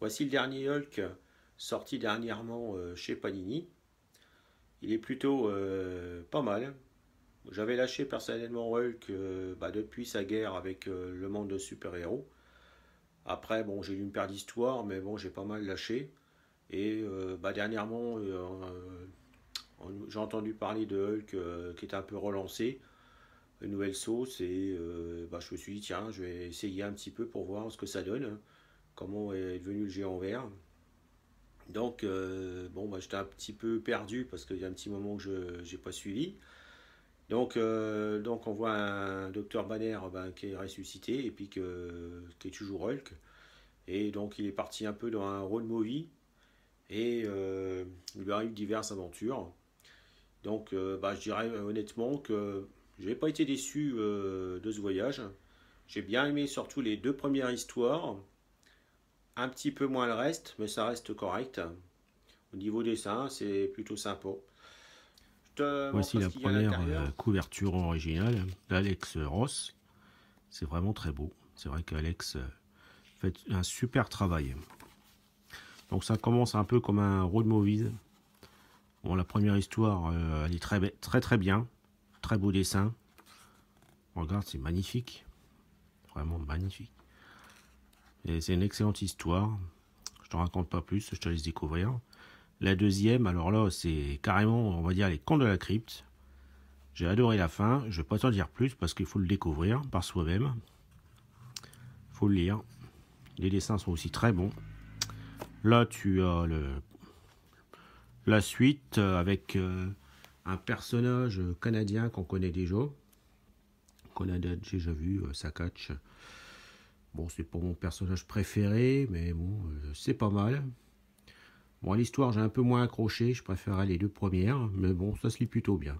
Voici le dernier Hulk sorti dernièrement chez Panini. Il est plutôt pas mal. J'avais lâché personnellement Hulk depuis sa guerre avec le monde de super-héros. Après, bon, j'ai eu une paire d'histoires, mais bon, j'ai pas mal lâché. Et dernièrement, j'ai entendu parler de Hulk qui est un peu relancé, une nouvelle sauce, et je me suis dit, tiens, je vais essayer un petit peu pour voir ce que ça donne, comment est devenu le géant vert. Donc, j'étais un petit peu perdu parce qu'il y a un petit moment que je n'ai pas suivi. Donc on voit un docteur Banner qui est ressuscité et puis qui est toujours Hulk. Et donc il est parti un peu dans un road movie et il lui arrive diverses aventures. Donc je dirais honnêtement que je n'ai pas été déçu de ce voyage. J'ai bien aimé surtout les deux premières histoires, un petit peu moins le reste, mais ça reste correct. Au niveau dessin, c'est plutôt sympa. Je te Voici montre ce la qu'il y a à première l'intérieur. couverture originale d'Alex Ross. C'est vraiment très beau. C'est vrai qu'Alex fait un super travail. Donc ça commence un peu comme un road movie. Bon, la première histoire, elle est très bien. Très beau dessin. Regarde, c'est magnifique. Vraiment magnifique. Et c'est une excellente histoire. Je t'en raconte pas plus, je te laisse découvrir. La deuxième, alors là, c'est carrément, on va dire, les contes de la crypte. J'ai adoré la fin, je vais pas t'en dire plus parce qu'il faut le découvrir par soi-même. Il faut le lire. Les dessins sont aussi très bons. Là, tu as la suite avec un personnage canadien qu'on connaît déjà. Qu'on a déjà vu, Sakatch. Bon, c'est pas mon personnage préféré, mais bon, c'est pas mal. Bon, l'histoire, j'ai un peu moins accroché, je préférais les deux premières, mais bon, ça se lit plutôt bien.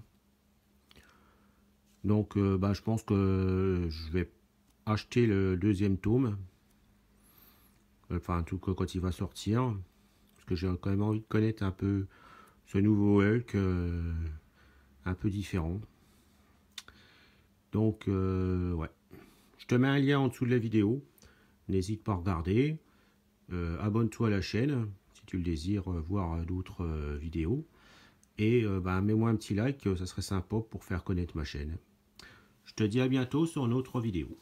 Donc, je pense que je vais acheter le deuxième tome. Enfin, en tout cas, quand il va sortir. Parce que j'ai quand même envie de connaître un peu ce nouveau Hulk, un peu différent. Donc, ouais. Je te mets un lien en dessous de la vidéo. N'hésite pas à regarder. Abonne-toi à la chaîne si tu le désires voir d'autres vidéos. Et mets-moi un petit like, ça serait sympa pour faire connaître ma chaîne. Je te dis à bientôt sur une autre vidéo.